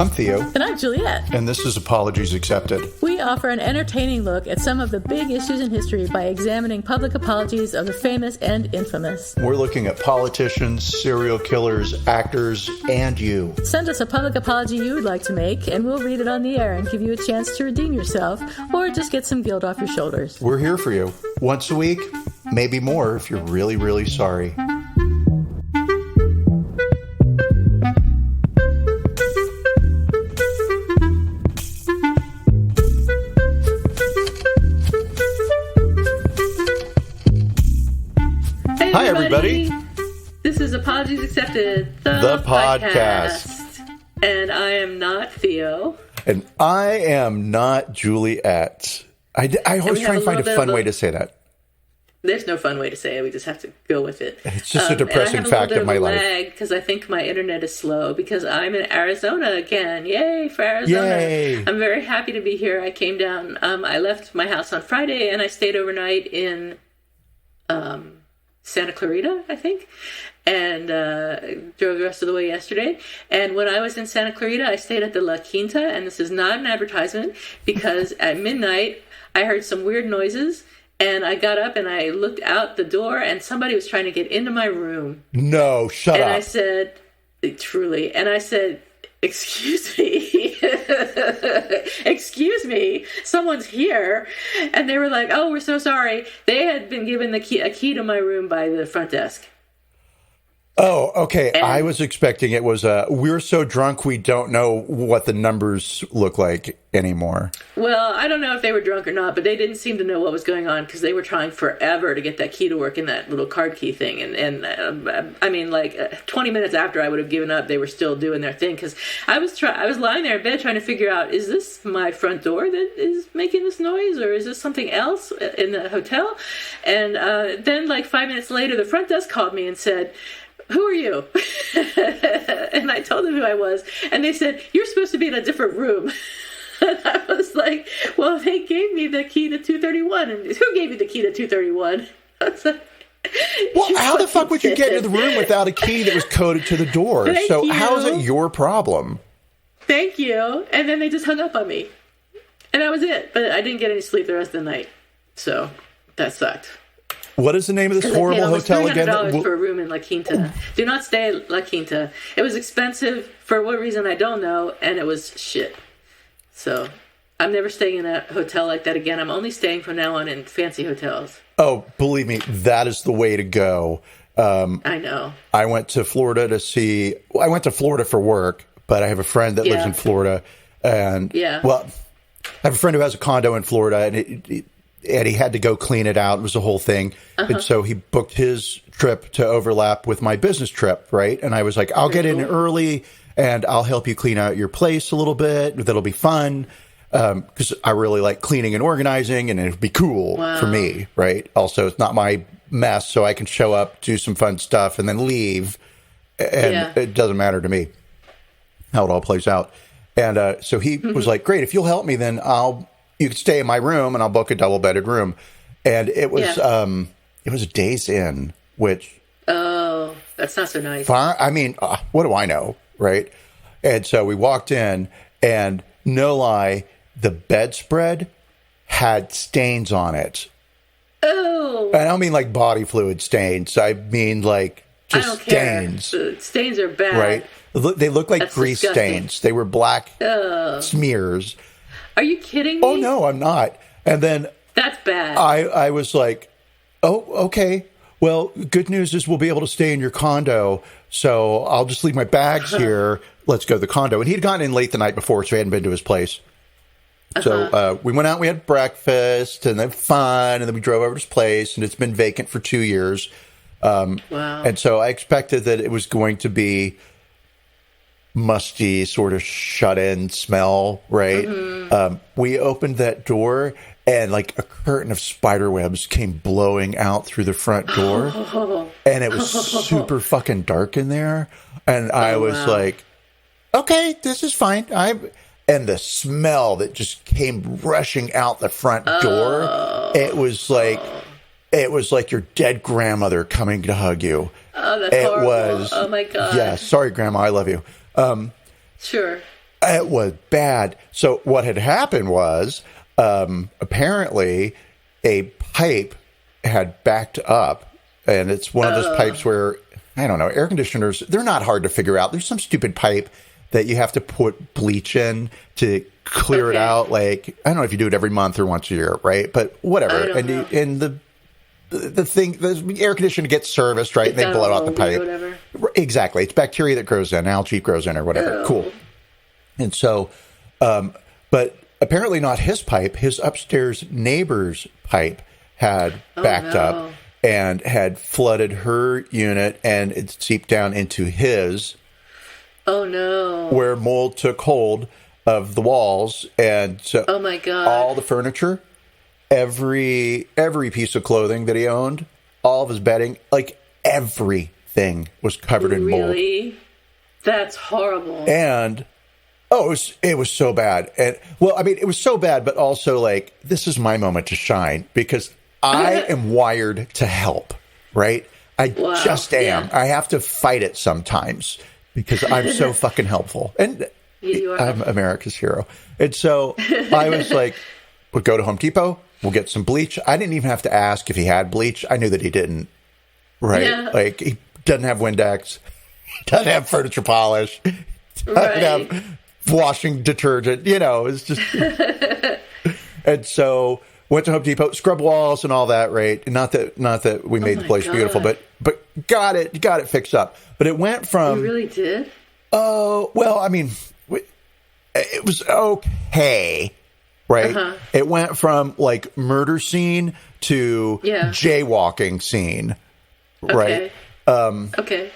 I'm Theo. And I'm Juliet. And this is Apologies Accepted. We offer an entertaining look at some of the big issues in history by examining public apologies of the famous and infamous. We're looking at politicians, serial killers, actors, and you. Send us a public apology you would like to make, and we'll read it on the air and give you a chance to redeem yourself, or just get some guilt off your shoulders. We're here for you. Once a week, maybe more if you're really, really sorry. Hi, everybody. This is Apologies Accepted, the podcast. And I am not Theo. And I am not Juliet. I always try and find a fun way to say that. There's no fun way to say it. We just have to go with it. It's just a depressing fact of my life. Because I think my internet is slow because I'm in Arizona again. Yay for Arizona. Yay. I'm very happy to be here. I came down. I left my house on Friday and I stayed overnight in Santa Clarita, I think, and drove the rest of the way yesterday. And when I was in Santa Clarita, I stayed at the La Quinta, and this is not an advertisement, because at midnight, I heard some weird noises, and I got up and I looked out the door, and somebody was trying to get into my room. No, shut up. And I said, truly, and I said, excuse me, excuse me, someone's here. And they were like, oh, we're so sorry. They had been given a key to my room by the front desk. Oh, okay. And I was expecting it was we're so drunk we don't know what the numbers look like anymore. Well, I don't know if they were drunk or not, but they didn't seem to know what was going on because they were trying forever to get that key to work in that little card key thing. And I mean, like 20 minutes after I would have given up, they were still doing their thing because I was lying there in bed trying to figure out, is this my front door that is making this noise or is this something else in the hotel? And then like 5 minutes later, the front desk called me and said, who are you? And I told them who I was. And they said, you're supposed to be in a different room. And I was like, well, they gave me the key to 231. And who gave you the key to 231? I was like, well, how the fuck would you get into the room without a key that was coded to the door? How is it your problem? Thank you. And then they just hung up on me. And that was it. But I didn't get any sleep the rest of the night. So that sucked. What is the name of this horrible hotel again? $300 for a room in La Quinta. Do not stay at La Quinta. It was expensive for what reason I don't know, and it was shit. So I'm never staying in a hotel like that again. I'm only staying from now on in fancy hotels. Oh, believe me, that is the way to go. I know. I went to Florida for work, but I have a friend that lives in Florida, and well, I have a friend who has a condo in Florida, and he had to go clean it out. It was a whole thing. And so he booked his trip to overlap with my business trip, right? And I was like, I'll get in early and I'll help you clean out your place a little bit. That'll be fun. Because I really like cleaning and organizing and it'd be cool for me, right? Also, it's not my mess, so I can show up, do some fun stuff, and then leave. And it doesn't matter to me how it all plays out. And so he was like, great, if you'll help me, then you could stay in my room and I'll book a double-bedded room. And it was a Days Inn, which... Oh, that's not so nice. I mean, what do I know, right? And so we walked in and no lie, the bedspread had stains on it. Oh. I don't mean like body fluid stains. I mean like just stains. Stains are bad. Right? They look like grease stains. They were black smears. Are you kidding me? Oh, no, I'm not. And then... That's bad. I was like, oh, okay. Well, good news is we'll be able to stay in your condo. So I'll just leave my bags here. Let's go to the condo. And he'd gotten in late the night before, so he hadn't been to his place. So we went out, we had breakfast, and then fun, and then we drove over to his place, and it's been vacant for 2 years. Wow. And so I expected that it was going to be musty, sort of shut-in smell, right? We opened that door, and like a curtain of spider webs came blowing out through the front door. And it was super fucking dark in there. And I was like, okay, this is fine. And the smell that just came rushing out the front door, it was like your dead grandmother coming to hug you. Oh, that's horrible. Oh, my God. Yeah, sorry, Grandma, I love you. Sure. It was bad. So what had happened was apparently a pipe had backed up, and it's one of those pipes where, I don't know, air conditioners, they're not hard to figure out. There's some stupid pipe that you have to put bleach in to clear it out. Like, I don't know if you do it every month or once a year, right? But whatever. And the air conditioner gets serviced, right? And they blow out the pipe. Exactly. It's bacteria that grows in, algae grows in or whatever. Cool. And so, but apparently not his pipe, his upstairs neighbor's pipe had backed up and had flooded her unit, and it seeped down into his. Oh, no. Where mold took hold of the walls. And so oh my God. All the furniture, every piece of clothing that he owned, all of his bedding, like everything was covered in mold. Really? That's horrible. And it was so bad. And well, I mean, it was so bad, but also like, this is my moment to shine because I am wired to help, right? I just am. Yeah. I have to fight it sometimes because I'm so fucking helpful. And I'm America's hero. And so I was like, we'll go to Home Depot. We'll get some bleach. I didn't even have to ask if he had bleach. I knew that he didn't, right? Yeah. Like, he doesn't have Windex. He doesn't have furniture polish. He doesn't have washing detergent. You know, it's just... And so went to Home Depot, scrub walls and all that, right? Not that we made the place beautiful, but got it fixed up. But it went from... You really did? Oh, well, I mean, it was okay, right? Uh-huh. It went from, like, murder scene to jaywalking scene, right? Okay.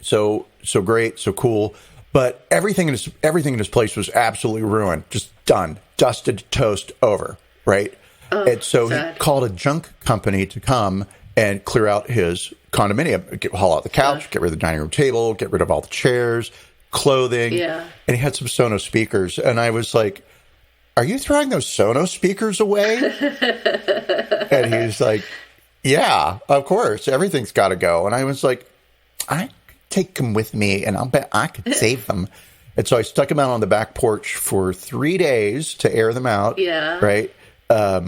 So great, so cool. But everything in this place was absolutely ruined. Just done. Dusted, toast, over, right? Oh, and so sad. He called a junk company to come and clear out his condominium, haul out the couch, get rid of the dining room table, get rid of all the chairs, clothing. Yeah. And he had some Sonos speakers. And I was like, are you throwing those Sonos speakers away? And he was like, yeah, of course. Everything's got to go. And I was like, I take them with me and I'll bet I could save them. And so I stuck them out on the back porch for 3 days to air them out. Yeah. Right. I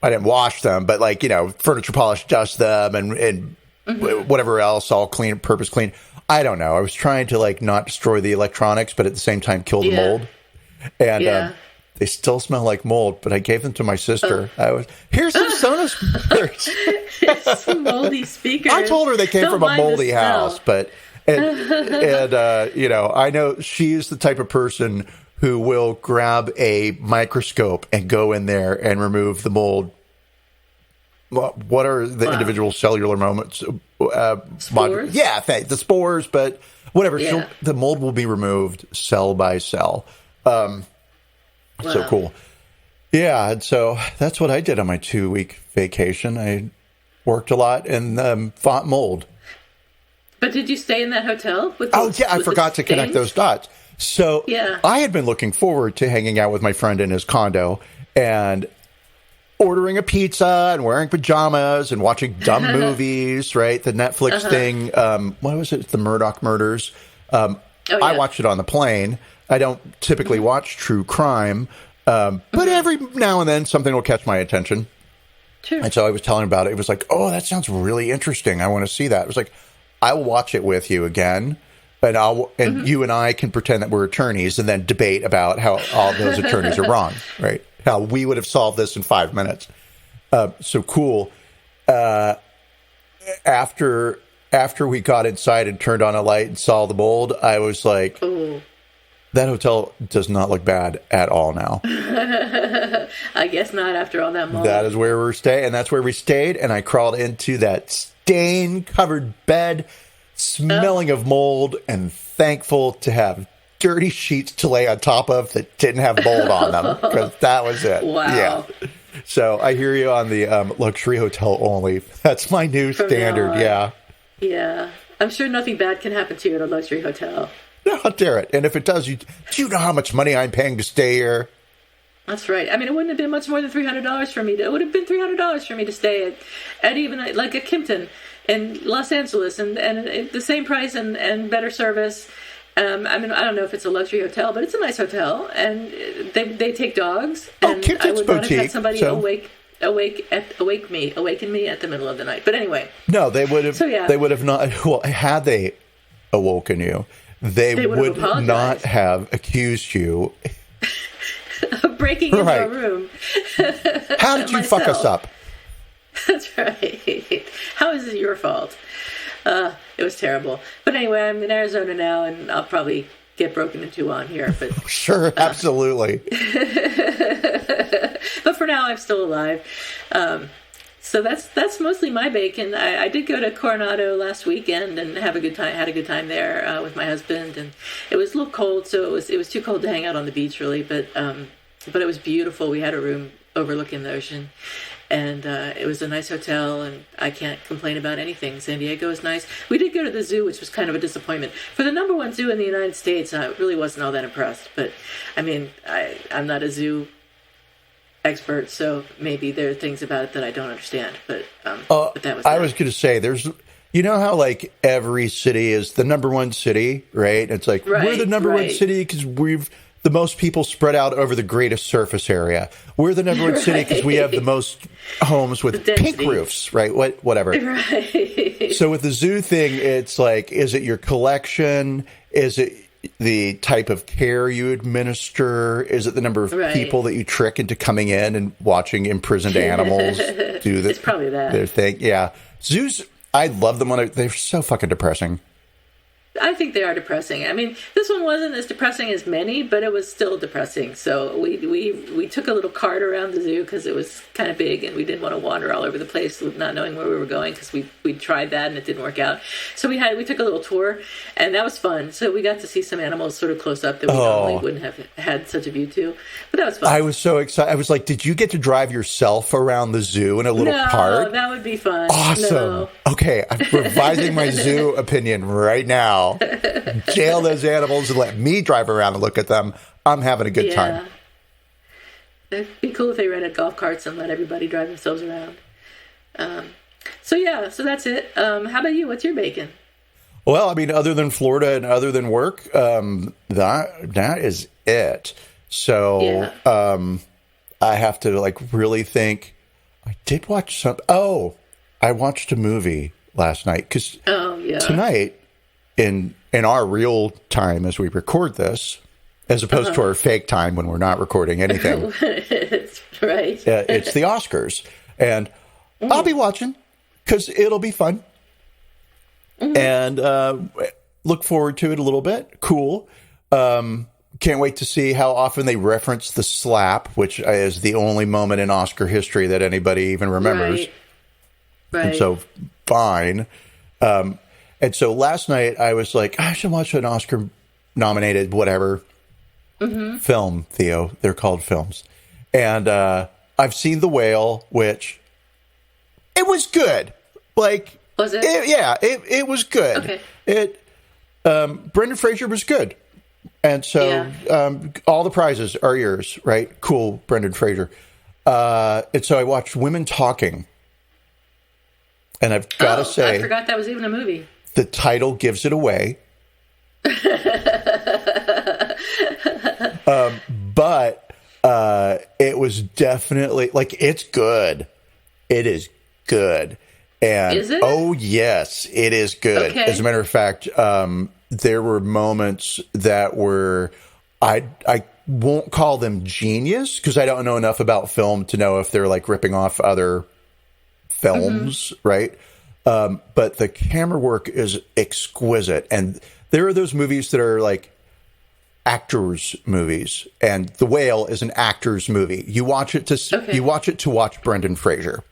didn't wash them, but like, you know, furniture polish, dust them and whatever else, all clean, purpose clean. I don't know. I was trying to like not destroy the electronics, but at the same time kill the mold. And they still smell like mold, but I gave them to my sister. Here's some Sonos speakers. Some moldy speakers. I told her they came from a moldy house, but and you know, I know she's the type of person who will grab a microscope and go in there and remove the mold. What are the individual cellular moments? Spores? The spores, but whatever. Yeah. The mold will be removed cell by cell. So cool. Yeah, and so that's what I did on my 2-week vacation. I worked a lot and fought mold. But did you stay in that hotel? I forgot to connect those dots. So I had been looking forward to hanging out with my friend in his condo and ordering a pizza and wearing pajamas and watching dumb movies, right? The Netflix thing. What was it? The Murdoch Murders. I watched it on the plane. I don't typically watch true crime, but every now and then something will catch my attention. Sure. And so I was telling him about it. It was like, oh, that sounds really interesting. I want to see that. It was like, I will watch it with you again. And you and I can pretend that we're attorneys and then debate about how all those attorneys are wrong, right? How we would have solved this in 5 minutes. So cool. After we got inside and turned on a light and saw the mold, I was like, that hotel does not look bad at all now. I guess not after all that mold. That is where we're staying, and that's where we stayed. And I crawled into that stain-covered bed, smelling of mold, and thankful to have dirty sheets to lay on top of that didn't have mold on them, because that was it. Wow. Yeah. So I hear you on the luxury hotel only. That's my new standard. Yeah. Yeah. I'm sure nothing bad can happen to you at a luxury hotel. No, how dare it? And if it does, do you know how much money I'm paying to stay here? That's right. I mean, it wouldn't have been much more than $300 for me. It would have been $300 for me to stay at even like a Kimpton in Los Angeles, and the same price and better service, I mean, I don't know if it's a luxury hotel, but it's a nice hotel, and they take dogs. And I would not have had somebody awaken me at the middle of the night. But anyway, no, they would have. So, yeah. They would have not. Well, had they awoken you, they would not have accused you of breaking into a room. How did you fuck us up? That's right. How is it your fault? It was terrible. But anyway, I'm in Arizona now, and I'll probably get broken into on here. But sure, absolutely. But for now, I'm still alive. So that's mostly my bacon. I did go to Coronado last weekend and have a good time. Had a good time there with my husband, and it was a little cold, so it was too cold to hang out on the beach, really. But it was beautiful. We had a room overlooking the ocean. And it was a nice hotel, and I can't complain about anything. San Diego is nice. We did go to the zoo, which was kind of a disappointment. For the number one zoo in the United States, I really wasn't all that impressed. But, I mean, I'm not a zoo expert, so maybe there are things about it that I don't understand. But that was I was going to say, there's... You know how, like, every city is the number one city, right? It's like, we're the number one city because we've... the most people spread out over the greatest surface area. We're the number one city because we have the most homes with pink roofs, right? Whatever. Right. So with the zoo thing, it's like, is it your collection? Is it the type of care you administer? Is it the number of people that you trick into coming in and watching imprisoned animals do it's probably that. Their thing? Yeah. Zoos, I love them when they're so fucking depressing. I think they are depressing. I mean, this one wasn't as depressing as many, but it was still depressing. So we took a little cart around the zoo because it was kind of big, and we didn't want to wander all over the place not knowing where we were going because we tried that and it didn't work out. So we took a little tour, and that was fun. So we got to see some animals sort of close up that we normally wouldn't have had such a view to. But that was fun. I was so excited. I was like, did you get to drive yourself around the zoo in a little cart? No, that would be fun. Awesome. No. Okay, I'm revising my zoo opinion right now. Jail those animals and let me drive around and look at them. I'm having a good time. It'd be cool if they rented golf carts and let everybody drive themselves around. So that's it. How about you? What's your bacon? Well, I mean, other than Florida and other than work, that is it. So I have to really think. I did watch I watched a movie last night because tonight in our real time as we record this, as opposed to our fake time when we're not recording anything. Right. It's the Oscars. And I'll be watching because it'll be fun. And look forward to it a little bit. Cool. Can't wait to see how often they reference the slap, which is the only moment in Oscar history that anybody even remembers. Right. And so, fine. And so last night I was like, I should watch an Oscar-nominated whatever film, Theo. They're called films. And I've seen The Whale, which it was good. Like, was it? It was good. Okay. Brendan Fraser was good. And so all the prizes are yours, right? Cool, Brendan Fraser. And so I watched Women Talking. And I've got to say, I forgot that was even a movie. The title gives it away. But it was definitely, it's good. It is good. And is it? Oh, yes, it is good. Okay. As a matter of fact, there were moments that were, I won't call them genius because I don't know enough about film to know if they're ripping off other films, right? But the camera work is exquisite. And there are those movies that are actors movies, and The Whale is an actor's movie. You watch it to watch Brendan Fraser,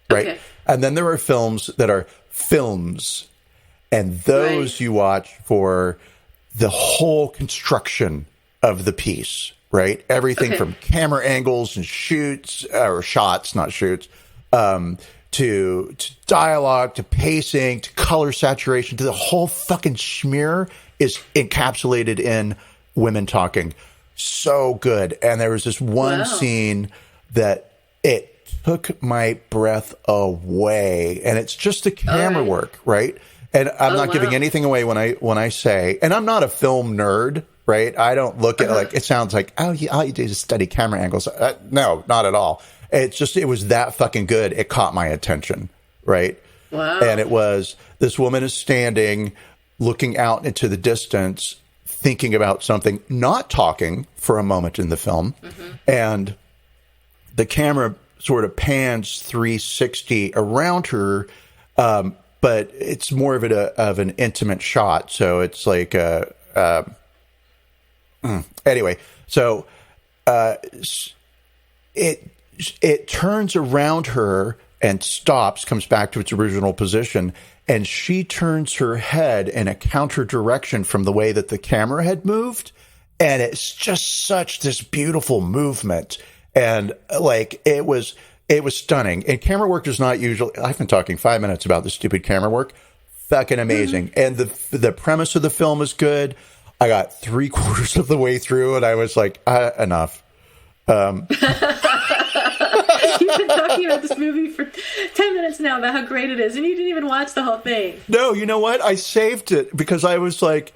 right? Okay. And then there are films that are films, and those you watch for the whole construction of the piece, right? Everything from camera angles and shots, not shoots, to dialogue, to pacing, to color saturation, to the whole fucking schmear is encapsulated in Women Talking. So good. And there was this one scene that it took my breath away. And it's just the camera work, right? And I'm not giving anything away when I say, and I'm not a film nerd, right? I don't look at like, it sounds like, all you do is study camera angles. No, not at all. It's just, it was that fucking good. It caught my attention, right? Wow. And it was, this woman is standing, looking out into the distance, thinking about something, not talking for a moment in the film. And the camera sort of pans 360 around her, but it's more of an intimate shot. So it's like anyway. So it turns around her and stops, comes back to its original position, and she turns her head in a counter direction from the way that the camera had moved, and it's just such this beautiful movement, and like it was stunning. And camera work is not usually, I've been talking 5 minutes about the stupid camera work, fucking amazing. And the premise of the film is good. I got 3/4 of the way through and I was like, enough. You've been talking about this movie for 10 minutes now about how great it is, and you didn't even watch the whole thing. No, you know what? I saved it because I was like,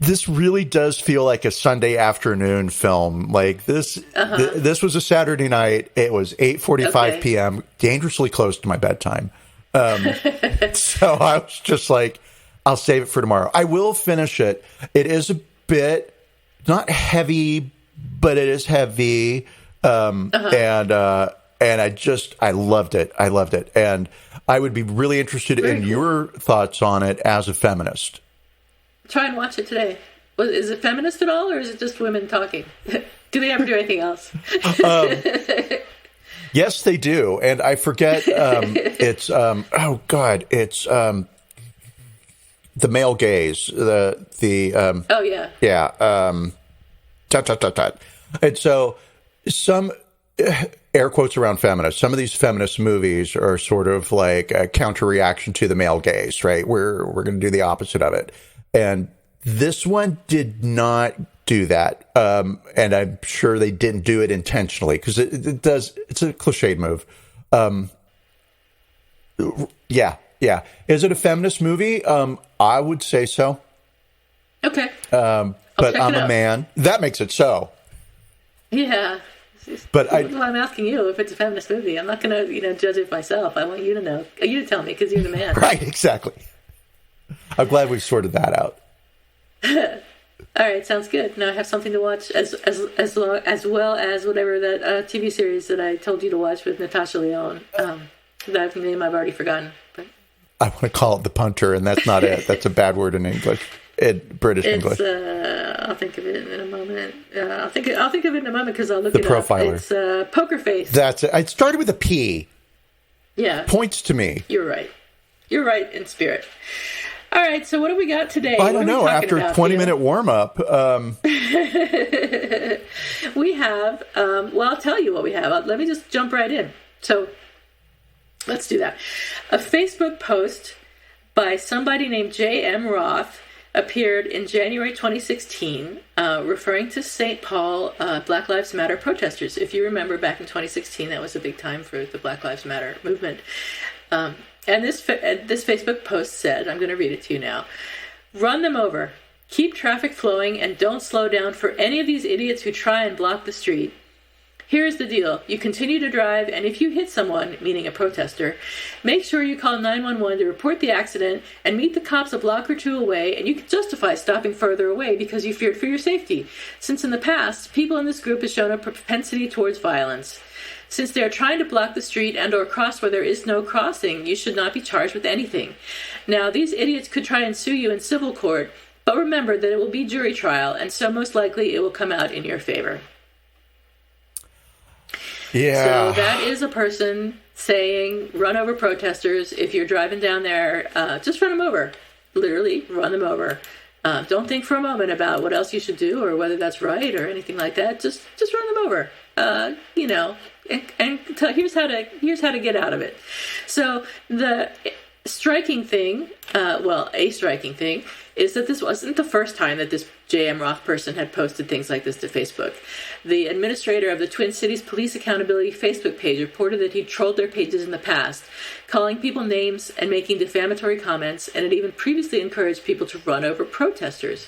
this really does feel like a Sunday afternoon film. Like this, this was a Saturday night. It was 8:45 p.m., dangerously close to my bedtime. So I was just like, I'll save it for tomorrow. I will finish it. It is a bit, not heavy, but it is heavy. And I loved it. I loved it. And I would be really interested in your thoughts on it as a feminist. Try and watch it today. Is it feminist at all, or is it just women talking? Do they ever do anything else? Yes, they do. And I forget, it's, it's the male gaze. Oh, yeah. Yeah. And so some air quotes around feminists. Some of these feminist movies are sort of like a counter reaction to the male gaze, right? We're going to do the opposite of it. And this one did not do that. And I'm sure they didn't do it intentionally because it does. It's a cliched move. Yeah. Is it a feminist movie? I would say so. Okay. But I'm a man. That makes it so. Yeah. But I'm asking you if it's a feminist movie. I'm not going to, judge it myself. I want you to know. You to tell me because you're the man. Right. Exactly. I'm glad we've sorted that out. All right, sounds good. Now I have something to watch as well as whatever that TV series that I told you to watch with Natasha Lyonne. That name I've already forgotten. But I want to call it The Punter, and that's not it. That's a bad word in English, British English. I'll think of it in a moment. I'll think of it in a moment because I'll look The it Profiler. Up. It's Poker Face. That's it. It started with a P. Yeah. Points to me. You're right. You're right in spirit. All right, so what do we got today? I don't know. After a 20-minute warm-up. We have, I'll tell you what we have. Let me just jump right in. So let's do that. A Facebook post by somebody named J.M. Roth appeared in January 2016, referring to St. Paul Black Lives Matter protesters. If you remember, back in 2016, that was a big time for the Black Lives Matter movement. And this Facebook post said, I'm going to read it to you now. Run them over. Keep traffic flowing and don't slow down for any of these idiots who try and block the street. Here's the deal. You continue to drive, and if you hit someone, meaning a protester, make sure you call 911 to report the accident and meet the cops a block or two away, and you can justify stopping further away because you feared for your safety, since in the past, people in this group have shown a propensity towards violence. Since they are trying to block the street and or cross where there is no crossing, you should not be charged with anything. Now, these idiots could try and sue you in civil court, but remember that it will be jury trial, and so most likely it will come out in your favor. Yeah. So that is a person saying, run over protesters. If you're driving down there, just run them over. Literally, run them over. Don't think for a moment about what else you should do or whether that's right or anything like that. Just run them over. And here's how to get out of it. So striking thing, a striking thing, is that this wasn't the first time that this J.M. Roth person had posted things like this to Facebook. The administrator of the Twin Cities Police Accountability Facebook page reported that he'd trolled their pages in the past, calling people names and making defamatory comments, and had even previously encouraged people to run over protesters.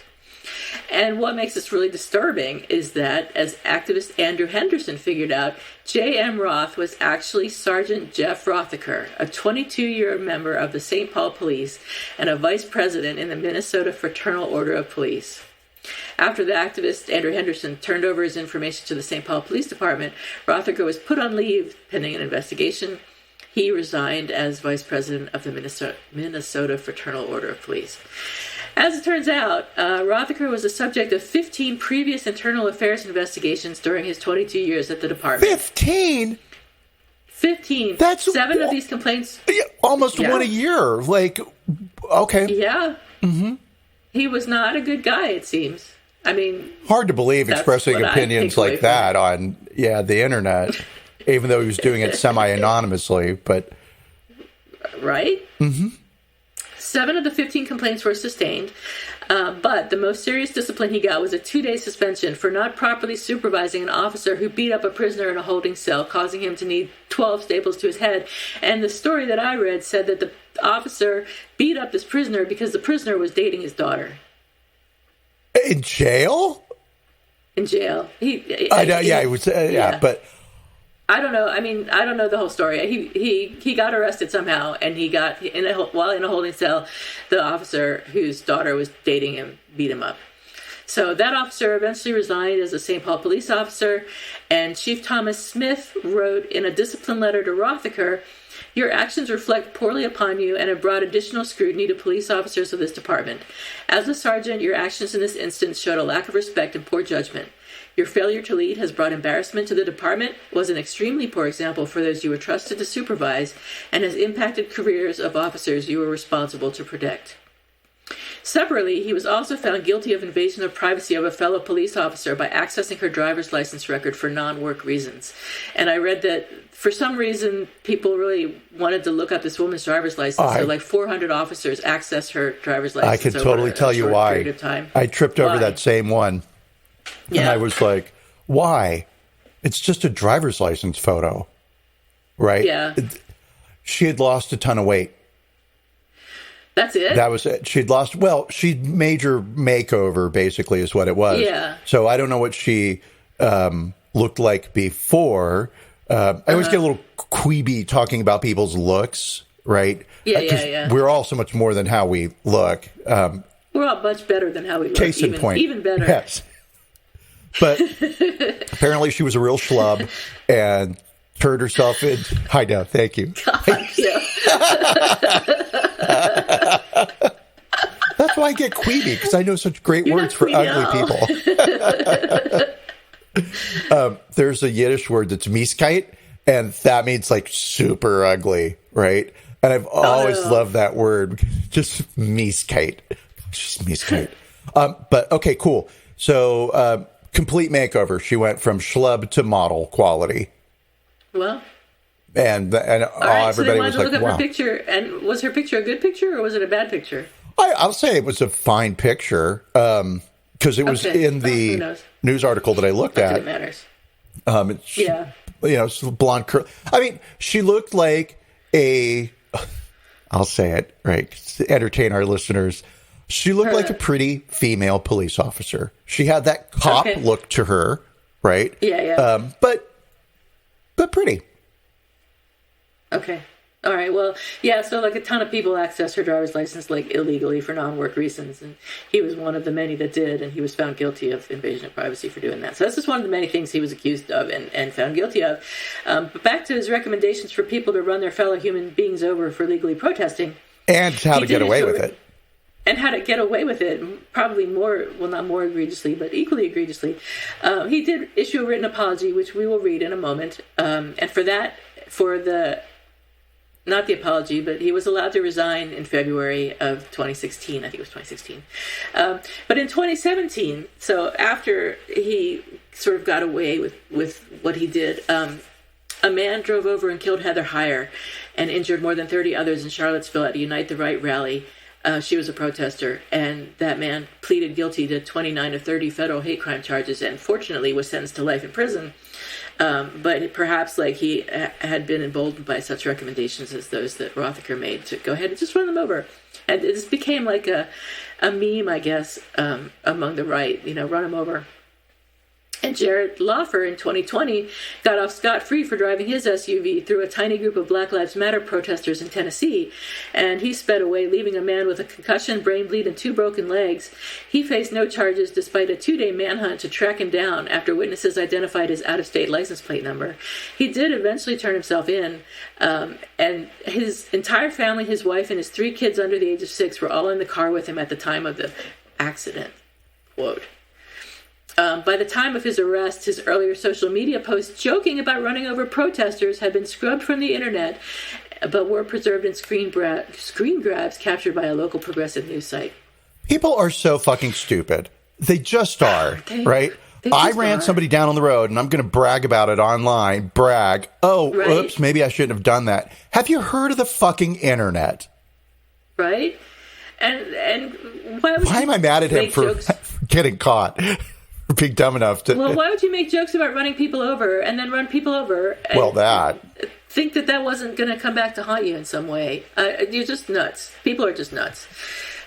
And what makes this really disturbing is that, as activist Andrew Henderson figured out, J.M. Roth was actually Sergeant Jeff Rothecker, a 22-year member of the St. Paul Police and a vice president in the Minnesota Fraternal Order of Police. After the activist Andrew Henderson turned over his information to the St. Paul Police Department, Rothecker was put on leave pending an investigation. He resigned as vice president of the Minnesota Fraternal Order of Police. As it turns out, Rothecker was the subject of 15 previous internal affairs investigations during his 22 years at the department. 15? 15. That's 7 of these complaints. Almost one a year. Like, okay. Yeah. Mm-hmm. He was not a good guy, it seems. I mean, hard to believe expressing opinions like that on the internet, even though he was doing it semi-anonymously. But right? Mm-hmm. 7 of the 15 complaints were sustained, but the most serious discipline he got was a 2-day suspension for not properly supervising an officer who beat up a prisoner in a holding cell, causing him to need 12 staples to his head. And the story that I read said that the officer beat up this prisoner because the prisoner was dating his daughter. In jail? In jail. I know. He was. But I don't know. I mean, I don't know the whole story. He got arrested somehow, and he got while in a holding cell, the officer whose daughter was dating him beat him up. So that officer eventually resigned as a St. Paul police officer, and Chief Thomas Smith wrote in a discipline letter to Rothecker, "Your actions reflect poorly upon you and have brought additional scrutiny to police officers of this department. As a sergeant, your actions in this instance showed a lack of respect and poor judgment. Your failure to lead has brought embarrassment to the department, was an extremely poor example for those you were trusted to supervise, and has impacted careers of officers you were responsible to protect." Separately, he was also found guilty of invasion of privacy of a fellow police officer by accessing her driver's license record for non-work reasons. And I read that for some reason, people really wanted to look up this woman's driver's license. So like 400 officers accessed her driver's license. I can totally tell you why. I tripped over that same one. Yeah. And I was like, why? It's just a driver's license photo, right? Yeah. She had lost a ton of weight. That's it? That was it. She'd lost, major makeover, basically, is what it was. Yeah. So I don't know what she looked like before. I always get a little queasy talking about people's looks, right? Yeah. We're all so much more than how we look. We're all much better than how we look. Case in point. Even better. Yes. But apparently she was a real schlub and turned herself in. I know. Thank you. God, yeah. That's why I get queasy, because I know such great words for ugly people. There's a Yiddish word that's mieskite, and that means like super ugly, right? And I've always loved that word. Just mieskite. Just mieskite. But okay, cool. So complete makeover. She went from schlub to model quality. Well. And everybody was like, look wow. Her picture, and was her picture a good picture or was it a bad picture? I'll say it was a fine picture because it was in the news article that I looked at. It matters. It's blonde curl. I mean, she looked like I'll say it, right, to entertain our listeners. She looked like a pretty female police officer. She had that cop look to her, right? Yeah. But pretty. Okay. All right. Well, yeah. So like a ton of people accessed her driver's license like illegally for non-work reasons, and he was one of the many that did, and he was found guilty of invasion of privacy for doing that. So that's just one of the many things he was accused of and found guilty of. But back to his recommendations for people to run their fellow human beings over for legally protesting, and how to get away with it. And how to get away with it, probably not more egregiously, but equally egregiously. He did issue a written apology, which we will read in a moment. And not the apology, but he was allowed to resign in February of 2016. I think it was 2016. But in 2017, so after he sort of got away with what he did, A man drove over and killed Heather Heyer and injured more than 30 others in Charlottesville at a Unite the Right rally. She was a protester, and that man pleaded guilty to 29 of 30 federal hate crime charges and fortunately was sentenced to life in prison. But perhaps he had been emboldened by such recommendations as those that Rothecker made to go ahead and just run them over. And this became like a meme, I guess, among the right, run them over. And Jared Loffer in 2020 got off scot-free for driving his SUV through a tiny group of Black Lives Matter protesters in Tennessee. And he sped away, leaving a man with a concussion, brain bleed, and 2 broken legs. He faced no charges despite a 2-day manhunt to track him down after witnesses identified his out-of-state license plate number. He did eventually turn himself in, and his entire family, his wife, and his 3 kids under the age of 6 were all in the car with him at the time of the accident. Quote. By the time of his arrest, his earlier social media posts joking about running over protesters had been scrubbed from the internet, but were preserved in screen grabs captured by a local progressive news site. People are so fucking stupid. They just are, right? I ran somebody down on the road, and I'm going to brag about it online. Brag. Oh, right? Oops, maybe I shouldn't have done that. Have you heard of the fucking internet? Right? And why am I mad at him for getting caught? Being dumb enough to... Well, why would you make jokes about running people over and then run people over and think that wasn't going to come back to haunt you in some way? You're just nuts. People are just nuts.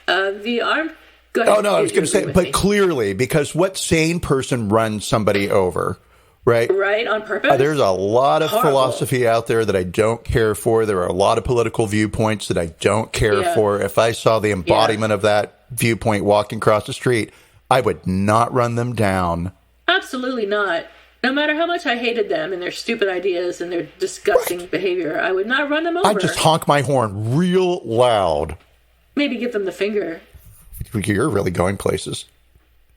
The armed... Go ahead. Oh, no, I was going to say, but clearly, because what sane person runs somebody over, right? Right, on purpose? There's a lot of philosophy out there that I don't care for. There are a lot of political viewpoints that I don't care for. If I saw the embodiment of that viewpoint walking across the street, I would not run them down. Absolutely not. No matter how much I hated them and their stupid ideas and their disgusting behavior, I would not run them over. I'd just honk my horn real loud. Maybe give them the finger. You're really going places.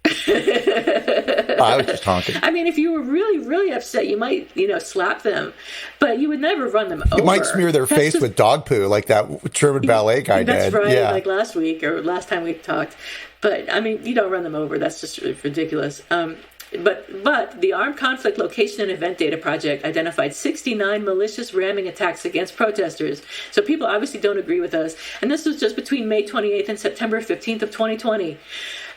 I was just honking. I mean, if you were really, really upset, you might, slap them, but you would never run them over. You might smear their face with dog poo like that German ballet guy did. That's right, like last week or last time we talked. But, I mean, you don't run them over. That's just ridiculous. But the Armed Conflict Location and Event Data Project identified 69 malicious ramming attacks against protesters. So people obviously don't agree with us. And this was just between May 28th and September 15th of 2020.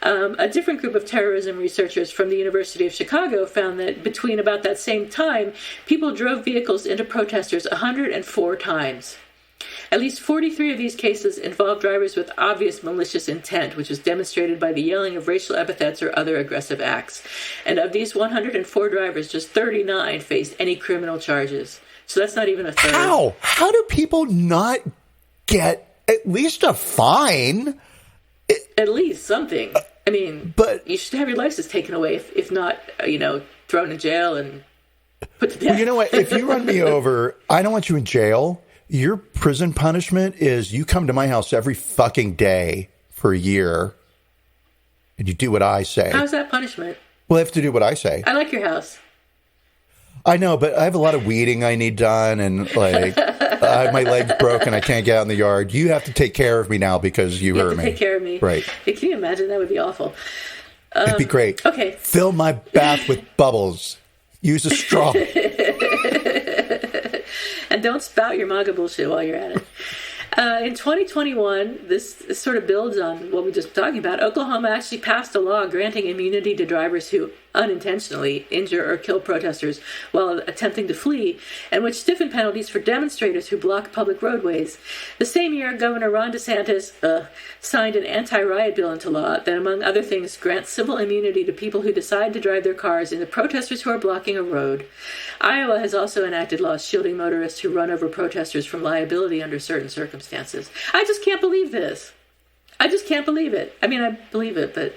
A different group of terrorism researchers from the University of Chicago found that between about that same time, people drove vehicles into protesters 104 times. At least 43 of these cases involved drivers with obvious malicious intent, which was demonstrated by the yelling of racial epithets or other aggressive acts. And of these 104 drivers, just 39 faced any criminal charges. So that's not even a third. How? How do people not get at least a fine? At least something. I mean, but you should have your license taken away, if not, thrown in jail and put to death. Well, you know what? If you run me over, I don't want you in jail. Your prison punishment is you come to my house every fucking day for a year and you do what I say. How's that punishment? Well, I have to do what I say. I like your house. I know, but I have a lot of weeding I need done and I have my legs broken. I can't get out in the yard. You have to take care of me now because you hurt me. Take care of me. Right. Hey, can you imagine? That would be awful. It'd be great. Okay. Fill my bath with bubbles. Use a straw. And don't spout your MAGA bullshit while you're at it. In 2021, this sort of builds on what we just been talking about. Oklahoma actually passed a law granting immunity to drivers who unintentionally injure or kill protesters while attempting to flee, and which stiffened penalties for demonstrators who block public roadways. The same year, Governor Ron DeSantis signed an anti-riot bill into law that, among other things, grants civil immunity to people who decide to drive their cars into protesters who are blocking a road. Iowa has also enacted laws shielding motorists who run over protesters from liability under certain circumstances. I just can't believe this. I just can't believe it. I mean, I believe it, but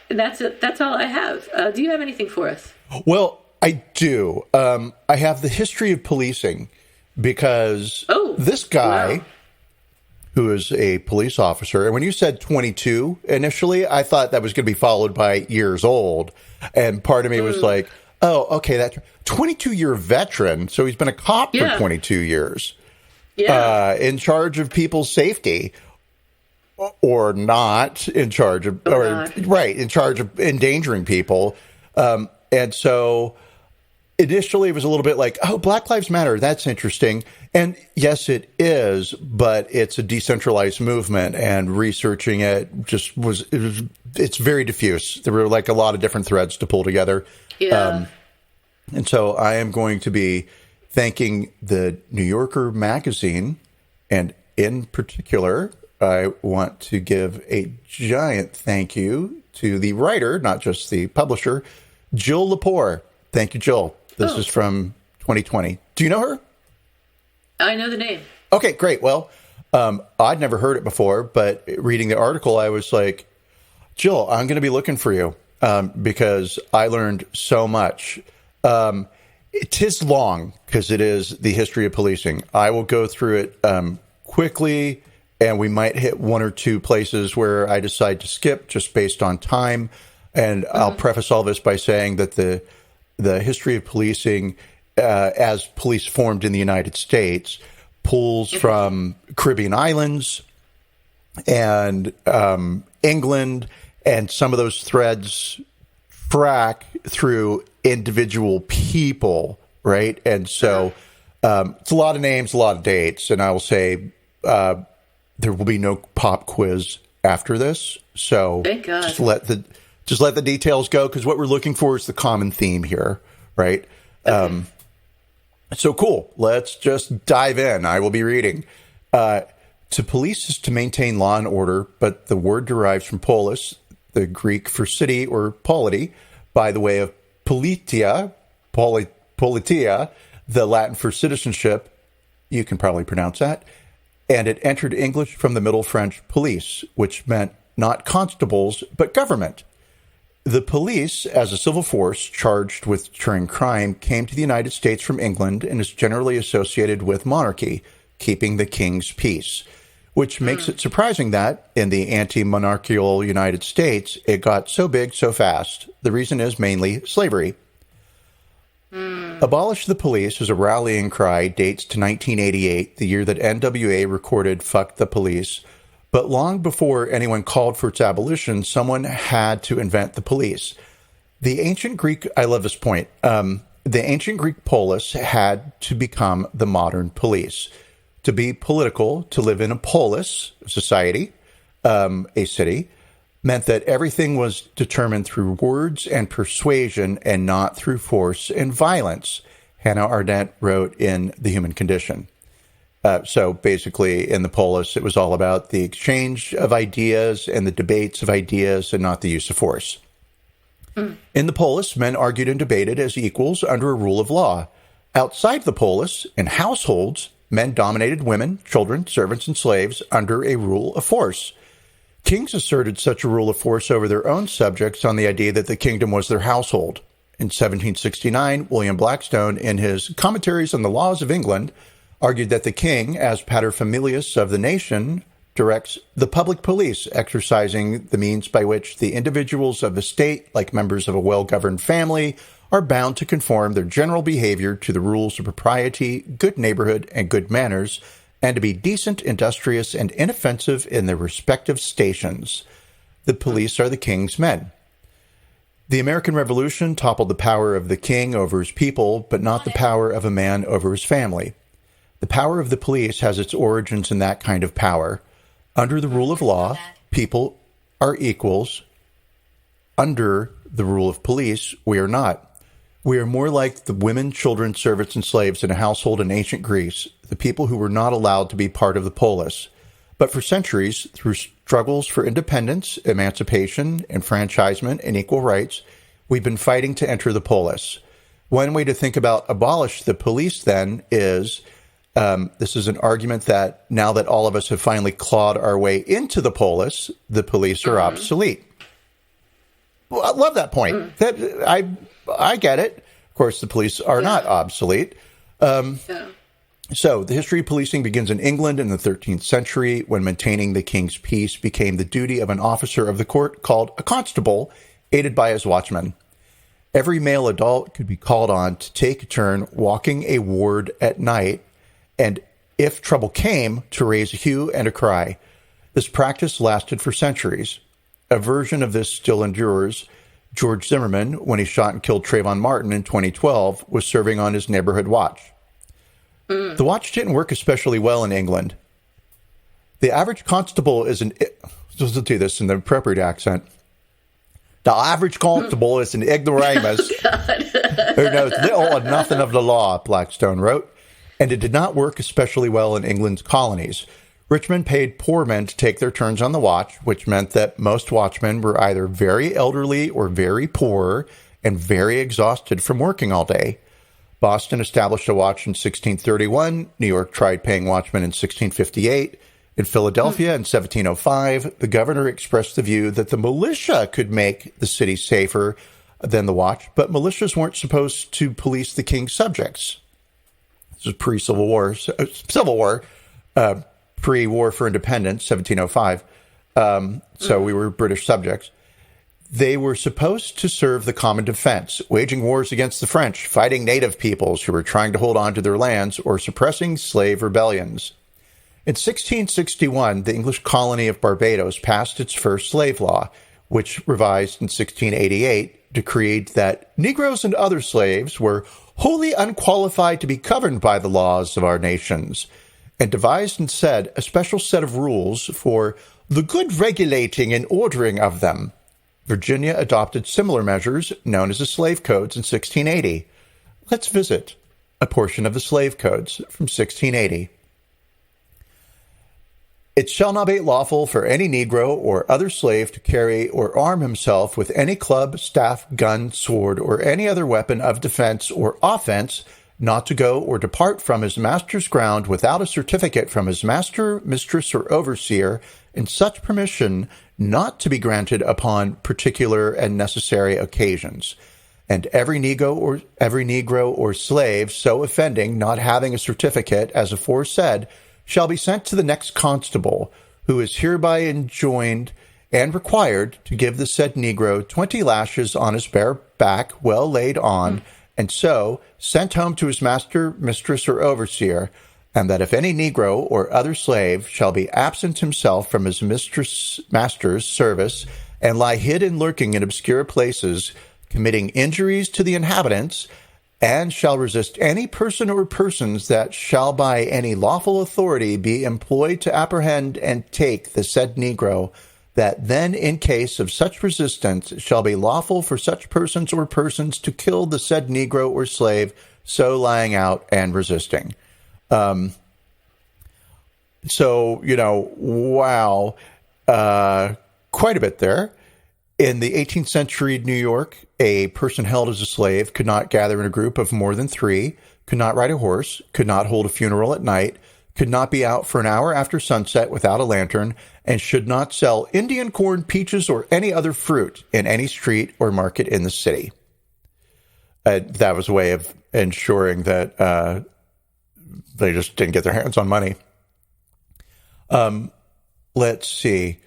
that's it. That's all I have. Do you have anything for us? Well, I do. I have the history of policing because this guy who is a police officer, and when you said 22 initially, I thought that was going to be followed by years old. And part of me was like, oh, okay, that 22-year veteran. So he's been a cop for 22 years. Yeah. In charge of people's safety. Or not in charge of, in charge of endangering people. And so initially it was a little bit like, oh, Black Lives Matter, that's interesting. And yes, it is, but it's a decentralized movement, and researching it it's very diffuse. There were like a lot of different threads to pull together. Yeah. And so I am going to be thanking the New Yorker magazine, and in particular, I want to give a giant thank you to the writer, not just the publisher, Jill Lepore. Thank you, Jill. This is from 2020. Do you know her? I know the name. Okay, great. Well, I'd never heard it before, but reading the article, I was like, Jill, I'm going to be looking for you because I learned so much. It is long because it is the history of policing. I will go through it quickly, and we might hit one or two places where I decide to skip just based on time. And I'll preface all this by saying that the history of policing, as police formed in the United States, pulls from Caribbean islands and England, and some of those threads track through individual people, right? And so it's a lot of names, a lot of dates, and I will say there will be no pop quiz after this. So thank God. Just let the details go, because what we're looking for is the common theme here, right? Okay. So cool. Let's just dive in. I will be reading. To police is to maintain law and order, but the word derives from polis, the Greek for city, or polity, by the way of politia, the Latin for citizenship. You can probably pronounce that. And it entered English from the Middle French police, which meant not constables, but government. The police, as a civil force charged with deterring crime, came to the United States from England and is generally associated with monarchy, keeping the king's peace, which makes it surprising that, in the anti-monarchical United States, it got so big so fast. The reason is mainly slavery. Abolish the police as a rallying cry dates to 1988, the year that NWA recorded Fuck the Police. But long before anyone called for its abolition, someone had to invent the police. The ancient Greek, I love this point, the ancient Greek polis had to become the modern police. To be political, to live in a polis, society, a city, meant that everything was determined through words and persuasion and not through force and violence. Hannah Arendt wrote in The Human Condition. So basically, in the polis, it was all about the exchange of ideas and the debates of ideas and not the use of force. In the polis, men argued and debated as equals under a rule of law. Outside the polis, in households, men dominated women, children, servants, and slaves under a rule of force. Kings asserted such a rule of force over their own subjects on the idea that the kingdom was their household. In 1769, William Blackstone, in his Commentaries on the Laws of England, argued that the king, as paterfamilias of the nation, directs the public police, exercising the means by which the individuals of the state, like members of a well-governed family, are bound to conform their general behavior to the rules of propriety, good neighborhood, and good manners, and to be decent, industrious, and inoffensive in their respective stations. The police are the king's men. The American Revolution toppled the power of the king over his people, but not the power of a man over his family. The power of the police has its origins in that kind of power. Under the rule of law, people are equals. Under the rule of police, we are not. We are more like the women, children, servants, and slaves in a household in ancient Greece, the people who were not allowed to be part of the polis. But for centuries, through struggles for independence, emancipation, enfranchisement, and equal rights, we've been fighting to enter the polis. One way to think about abolish the police, then, is this is an argument that now that all of us have finally clawed our way into the polis, the police are obsolete. Well, I love that point. I get it. Of course, the police are not obsolete. So the history of policing begins in England in the 13th century, when maintaining the king's peace became the duty of an officer of the court called a constable, aided by his watchman. Every male adult could be called on to take a turn walking a ward at night, and if trouble came, to raise a hue and a cry. This practice lasted for centuries. A version of this still endures. George Zimmerman, when he shot and killed Trayvon Martin in 2012, was serving on his neighborhood watch. The watch didn't work especially well in England. The average constable is let's do this in the appropriate accent. The average constable is an ignoramus who knows little or nothing of the law, Blackstone wrote, and it did not work especially well in England's colonies. Richmond paid poor men to take their turns on the watch, which meant that most watchmen were either very elderly or very poor and very exhausted from working all day. Boston established a watch in 1631. New York tried paying watchmen in 1658. In Philadelphia in 1705, the governor expressed the view that the militia could make the city safer than the watch, but militias weren't supposed to police the king's subjects. This is pre-Civil War, pre-War for Independence, 1705. So we were British subjects. They were supposed to serve the common defense, waging wars against the French, fighting native peoples who were trying to hold on to their lands, or suppressing slave rebellions. In 1661, the English colony of Barbados passed its first slave law, which, revised in 1688, decreed that Negroes and other slaves were wholly unqualified to be governed by the laws of our nations, and devised and said a special set of rules for the good regulating and ordering of them. Virginia adopted similar measures, known as the Slave Codes, in 1680. Let's visit a portion of the Slave Codes from 1680. It shall not be lawful for any Negro or other slave to carry or arm himself with any club, staff, gun, sword, or any other weapon of defense or offense, not to go or depart from his master's ground without a certificate from his master, mistress, or overseer, and such permission not to be granted upon particular and necessary occasions. And every Negro or slave so offending, not having a certificate, as aforesaid, shall be sent to the next constable, who is hereby enjoined and required to give the said Negro 20 lashes on his bare back, well laid on, and so sent home to his master, mistress, or overseer, and that if any Negro or other slave shall be absent himself from his master's service, and lie hid and lurking in obscure places, committing injuries to the inhabitants, and shall resist any person or persons that shall by any lawful authority be employed to apprehend and take the said Negro, that then in case of such resistance shall be lawful for such persons or persons to kill the said Negro or slave so lying out and resisting. Wow, quite a bit there. In the 18th century New York, a person held as a slave could not gather in a group of more than 3, could not ride a horse, could not hold a funeral at night, could not be out for an hour after sunset without a lantern, and should not sell Indian corn, peaches, or any other fruit in any street or market in the city. That was a way of ensuring that they just didn't get their hands on money. Let's see.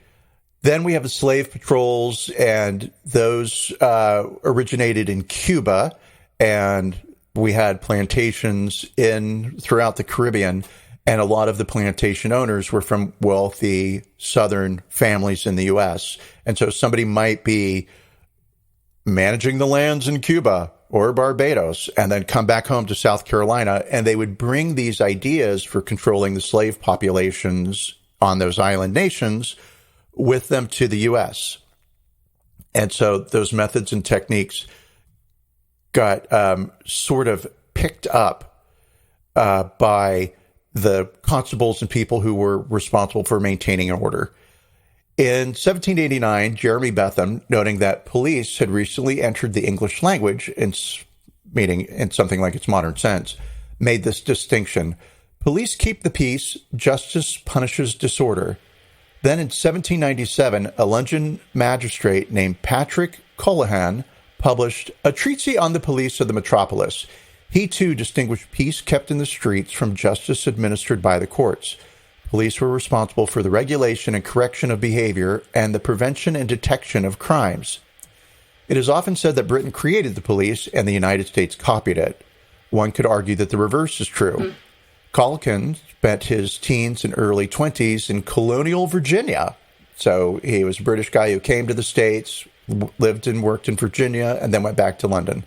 Then we have the slave patrols, and those originated in Cuba, and we had plantations throughout the Caribbean, and a lot of the plantation owners were from wealthy Southern families in the U.S. And so somebody might be managing the lands in Cuba or Barbados and then come back home to South Carolina, and they would bring these ideas for controlling the slave populations on those island nations with them to the U.S. And so those methods and techniques got sort of picked up by the constables and people who were responsible for maintaining order. In 1789, Jeremy Bentham, noting that police had recently entered the English language, meaning in something like its modern sense, made this distinction. Police keep the peace, justice punishes disorder. Then in 1797, a London magistrate named Patrick Colohan published a treatise on the police of the metropolis. He, too, distinguished peace kept in the streets from justice administered by the courts. Police were responsible for the regulation and correction of behavior and the prevention and detection of crimes. It is often said that Britain created the police and the United States copied it. One could argue that the reverse is true. Colohan spent his teens and early 20s in colonial Virginia. So he was a British guy who came to the States, lived and worked in Virginia, and then went back to London.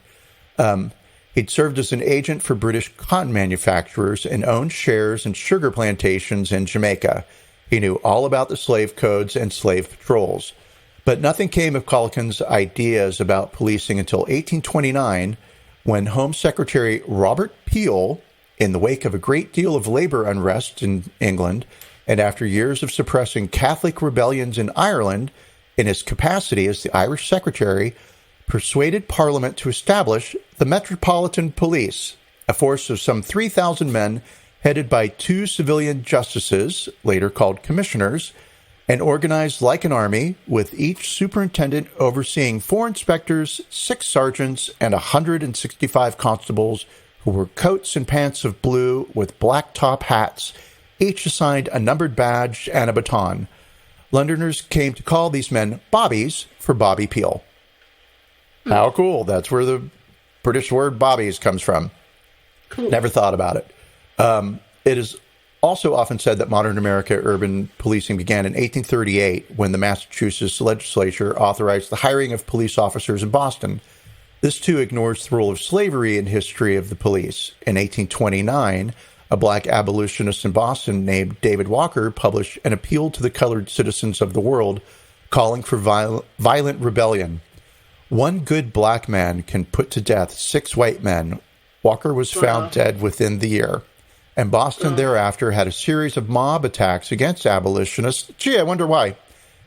He'd served as an agent for British cotton manufacturers and owned shares in sugar plantations in Jamaica. He knew all about the slave codes and slave patrols. But nothing came of Collicon's ideas about policing until 1829, when Home Secretary Robert Peel, in the wake of a great deal of labor unrest in England, and after years of suppressing Catholic rebellions in Ireland, in his capacity as the Irish Secretary, persuaded Parliament to establish the Metropolitan Police, a force of some 3,000 men headed by 2 civilian justices, later called commissioners, and organized like an army, with each superintendent overseeing 4 inspectors, 6 sergeants, and 165 constables who wore coats and pants of blue with black top hats, each assigned a numbered badge and a baton. Londoners came to call these men Bobbies for Bobby Peel. How cool. That's where the British word Bobbies comes from. Cool. Never thought about it. It is also often said that modern America urban policing began in 1838 when the Massachusetts legislature authorized the hiring of police officers in Boston. This, too, ignores the role of slavery in history of the police. In 1829, a black abolitionist in Boston named David Walker published an appeal to the colored citizens of the world calling for violent rebellion. One good black man can put to death 6 white men. Walker was found dead within the year. And Boston thereafter had a series of mob attacks against abolitionists. Gee, I wonder why.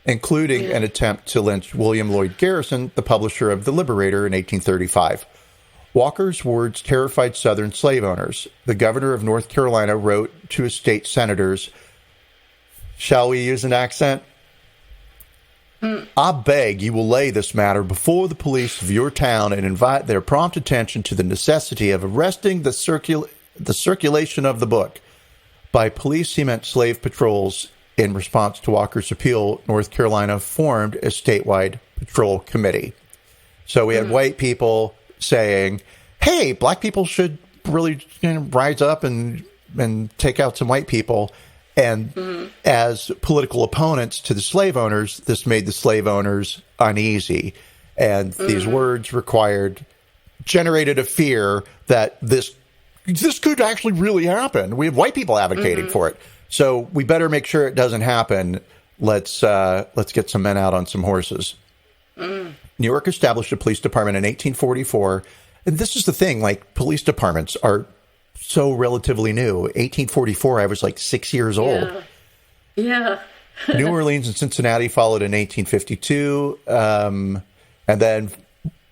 Including an attempt to lynch William Lloyd Garrison, the publisher of The Liberator, in 1835. Walker's words terrified Southern slave owners. The governor of North Carolina wrote to his state senators, shall we use an accent? I beg you will lay this matter before the police of your town and invite their prompt attention to the necessity of arresting the circulation of the book. By police, he meant slave patrols. In response to Walker's appeal, North Carolina formed a statewide patrol committee. So we had white people saying, hey, black people should really rise up and take out some white people. And as political opponents to the slave owners, this made the slave owners uneasy. And these words generated a fear that this could actually really happen. We have white people advocating for it. So we better make sure it doesn't happen. Let's get some men out on some horses. New York established a police department in 1844. And this is the thing, like, police departments are so relatively new. 1844, I was like 6 years old. Yeah. New Orleans and Cincinnati followed in 1852. And then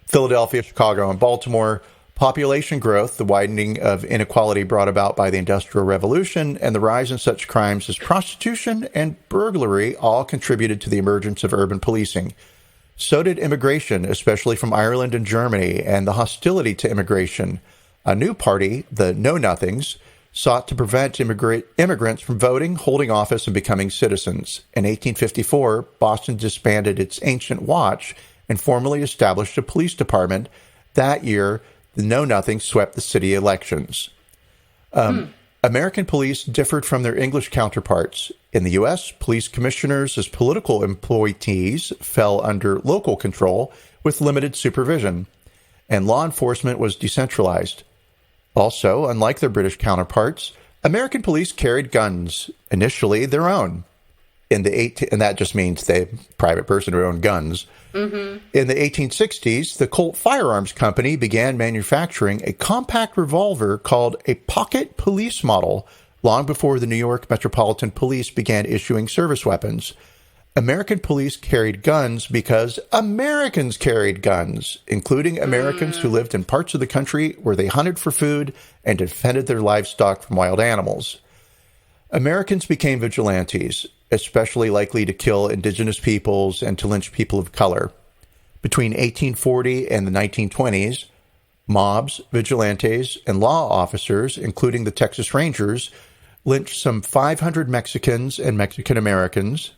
Philadelphia, Chicago, and Baltimore. Population growth, the widening of inequality brought about by the Industrial Revolution, and the rise in such crimes as prostitution and burglary all contributed to the emergence of urban policing. So did immigration, especially from Ireland and Germany, and the hostility to immigration. A new party, the Know-Nothings, sought to prevent immigrants from voting, holding office, and becoming citizens. In 1854, Boston disbanded its ancient watch and formally established a police department. That year, the Know-Nothings swept the city elections. American police differed from their English counterparts. In the U.S., police commissioners as political appointees fell under local control with limited supervision, and law enforcement was decentralized. Also, unlike their British counterparts, American police carried guns, initially their own. And that just means the private person who owned guns. In the 1860s, the Colt Firearms Company began manufacturing a compact revolver called a pocket police model, long before the New York Metropolitan Police began issuing service weapons. American police carried guns because Americans carried guns, including Americans who lived in parts of the country where they hunted for food and defended their livestock from wild animals. Americans became vigilantes, especially likely to kill indigenous peoples and to lynch people of color. Between 1840 and the 1920s, mobs, vigilantes, and law officers, including the Texas Rangers, lynched some 500 Mexicans and Mexican Americans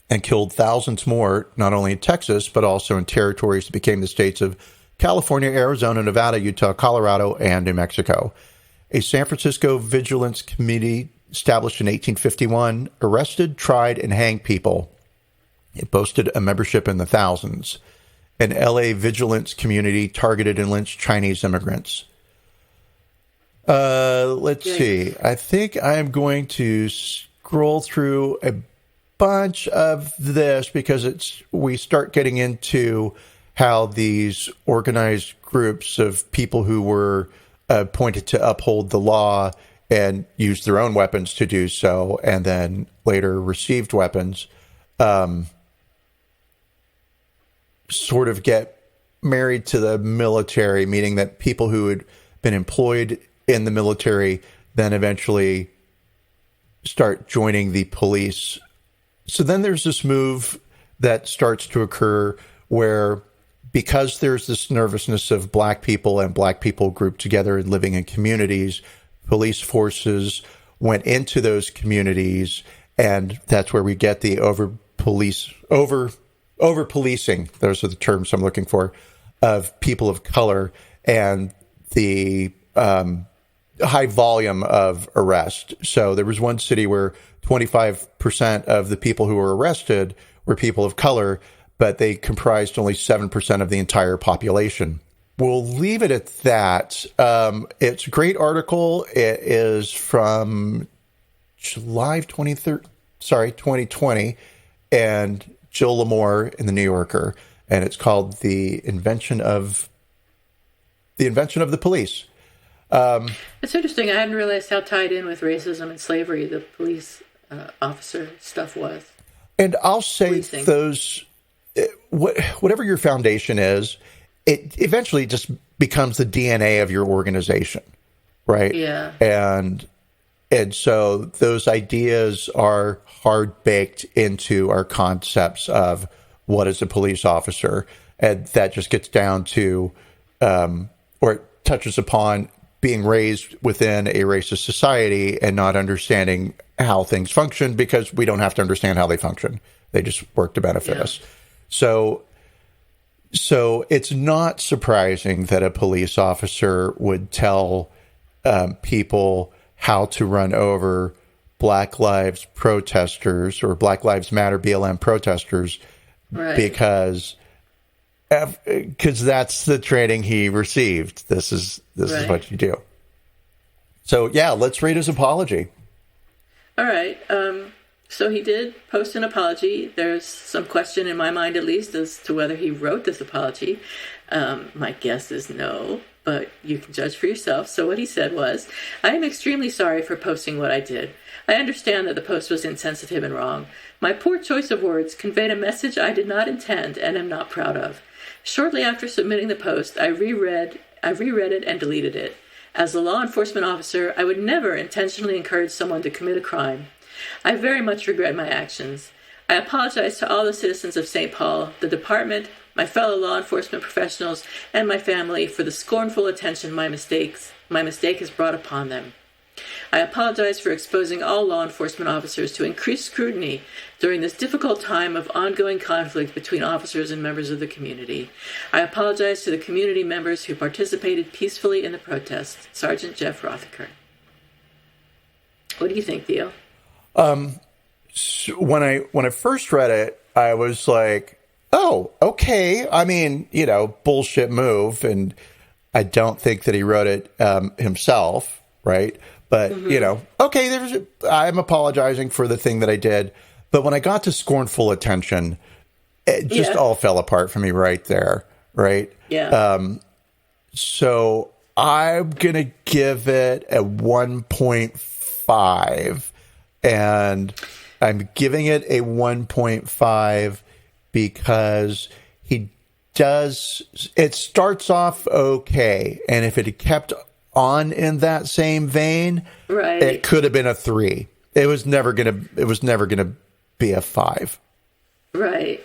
and killed thousands more, not only in Texas, but also in territories that became the states of California, Arizona, Nevada, Utah, Colorado, and New Mexico. A San Francisco Vigilance Committee established in 1851 arrested, tried, and hanged people. It boasted a membership in the thousands. An LA vigilance community targeted and lynched Chinese immigrants. Let's see. I think I'm going to scroll through a bunch of this because we start getting into how these organized groups of people who were appointed to uphold the law and used their own weapons to do so, and then later received weapons, sort of get married to the military, meaning that people who had been employed in the military then eventually start joining the police. So then there's this move that starts to occur where, because there's this nervousness of black people and black people grouped together and living in communities, police forces went into those communities, and that's where we get the over policing. Those are the terms I'm looking for, of people of color, and the high volume of arrest. So there was one city where 25% of the people who were arrested were people of color, but they comprised only 7% of the entire population. We'll leave it at that. It's a great article. It is from July 2020, and Jill Lamore in the New Yorker, and it's called "The Invention of the Police." It's interesting. I hadn't realized how tied in with racism and slavery the police officer stuff was. And I'll say those, whatever your foundation is, it eventually just becomes the DNA of your organization, right? Yeah. And so those ideas are hard baked into our concepts of what is a police officer. And that just gets down to, or it touches upon being raised within a racist society and not understanding how things function, because we don't have to understand how they function. They just work to benefit us. So it's not surprising that a police officer would tell people how to run over Black Lives protesters or Black Lives Matter BLM protesters, right, because that's the training he received. This is what you do. So yeah, let's read his apology. All right. So he did post an apology. There's some question in my mind, at least, as to whether he wrote this apology. My guess is no, but you can judge for yourself. So what he said was, "I am extremely sorry for posting what I did. I understand that the post was insensitive and wrong. My poor choice of words conveyed a message I did not intend and am not proud of. Shortly after submitting the post, I reread it and deleted it. As a law enforcement officer, I would never intentionally encourage someone to commit a crime. I very much regret my actions. I apologize to all the citizens of St. Paul, the department, my fellow law enforcement professionals, and my family for the scornful attention my mistake has brought upon them. I apologize for exposing all law enforcement officers to increased scrutiny during this difficult time of ongoing conflict between officers and members of the community. I apologize to the community members who participated peacefully in the protest. Sergeant Jeff Rothecker." What do you think, Theo? So when I first read it, I was like, oh, okay. I mean, bullshit move. And I don't think that he wrote it himself, right? But, okay, I'm apologizing for the thing that I did. But when I got to scornful attention, it just all fell apart for me right there, right? Yeah. So I'm going to give it a 1.5. And I'm giving it a 1.5 because it starts off okay. And if it had kept on in that same vein, right, it could have been a 3. It was never gonna be a 5. Right.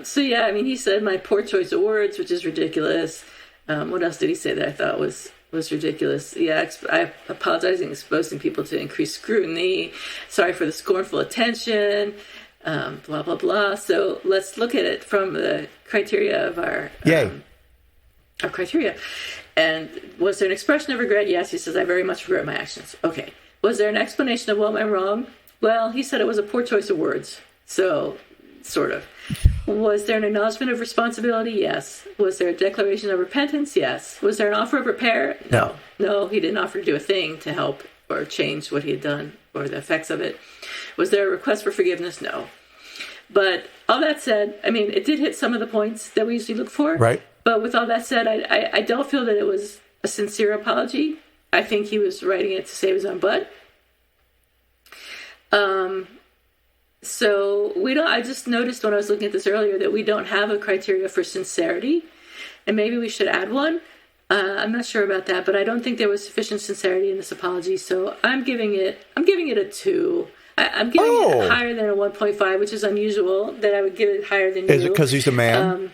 So yeah, I mean, he said my poor choice of words, which is ridiculous. What else did he say that I thought was ridiculous? Yeah, I apologizing, exposing people to increased scrutiny. Sorry for the scornful attention. Blah blah blah. So let's look at it from the criteria of our criteria. And was there an expression of regret? Yes, he says, I very much regret my actions. Okay. Was there an explanation of what went wrong? Well, he said it was a poor choice of words. So, sort of. Was there an acknowledgement of responsibility? Yes. Was there a declaration of repentance? Yes. Was there an offer of repair? No. No, he didn't offer to do a thing to help or change what he had done or the effects of it. Was there a request for forgiveness? No. But all that said, I mean, it did hit some of the points that we usually look for. Right. But with all that said, I don't feel that it was a sincere apology. I think he was writing it to save his own butt. So I just noticed when I was looking at this earlier that we don't have a criteria for sincerity, and maybe we should add one. I'm not sure about that, but I don't think there was sufficient sincerity in this apology. So I'm giving it a 2. I'm giving it higher than a 1.5, which is unusual that I would give it higher than you. Is it because he's a man?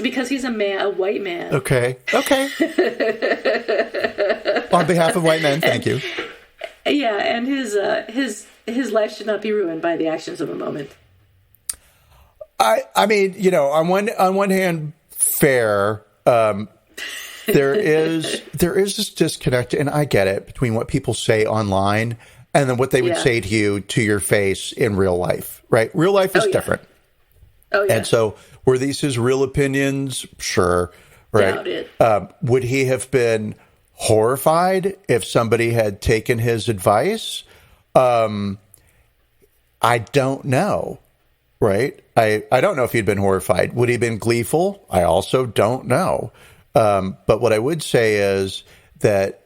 Because he's a man, a white man. Okay. On behalf of white men, thank you. Yeah, and his life should not be ruined by the actions of a moment. I mean, on one hand, fair. There is this disconnect, and I get it, between what people say online and then what they would say to you to your face in real life, right? Real life is different. Oh yeah. And so were these his real opinions? Sure. Right. Doubt it. Would he have been horrified if somebody had taken his advice? I don't know. Right. I don't know if he'd been horrified. Would he have been gleeful? I also don't know. But what I would say is that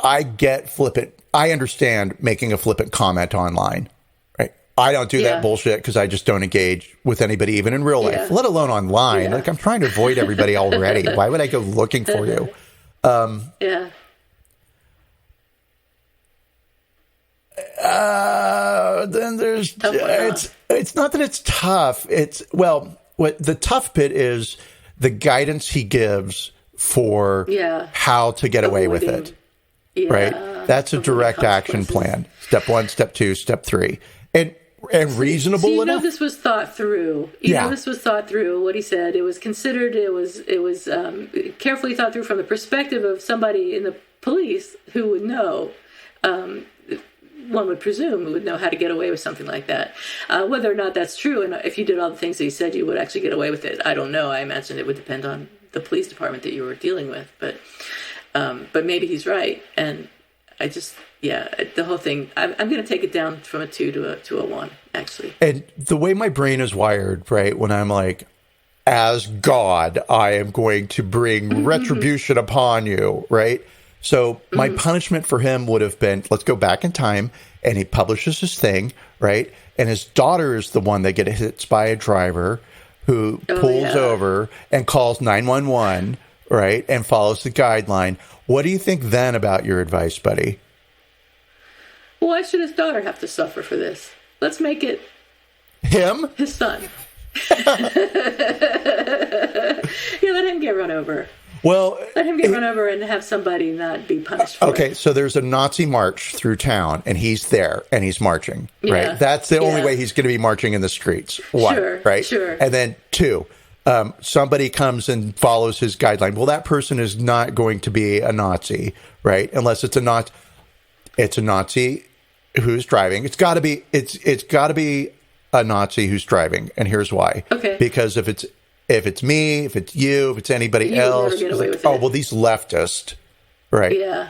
I get flippant. I understand making a flippant comment online. Right. I don't do that bullshit because I just don't engage with anybody, even in real life, let alone online. Yeah. Like, I'm trying to avoid everybody already. Why would I go looking for you? Yeah. Then there's it's not that it's tough. What the tough bit is the guidance he gives for how to get away with it. Yeah. Right? That's a direct action plan. Step 1, step 2, step 3. And reasonable enough. This was thought through. This was thought through, what he said. It was considered, it was carefully thought through from the perspective of somebody in the police who would know, one would presume, who would know how to get away with something like that. Whether or not that's true, and if you did all the things that he said, you would actually get away with it, I don't know. I imagine it would depend on the police department that you were dealing with. But maybe he's right. And I just, the whole thing, I'm going to take it down from a 2 to a 1, actually. And the way my brain is wired, right, when I'm like, as God, I am going to bring retribution upon you, right? So my punishment for him would have been, let's go back in time, and he publishes his thing, right? And his daughter is the one that gets hit by a driver who pulls over and calls 911, right? And follows the guideline. What do you think then about your advice, buddy? Why should his daughter have to suffer for this? Let's make it him, his son. Let him get run over. Well, let him get run over and have somebody not be punished for it. So there's a Nazi march through town, and he's there, and he's marching, right? That's the only way he's going to be marching in the streets. One, right? Sure. And then 2, somebody comes and follows his guideline. Well, that person is not going to be a Nazi, right? Unless it's a Nazi. It's a Nazi who's driving. It's got to be. It's got to be a Nazi who's driving, and here's why. Okay. Because if it's me, if it's you, if it's anybody else, it's like, well, these leftists, right? Yeah.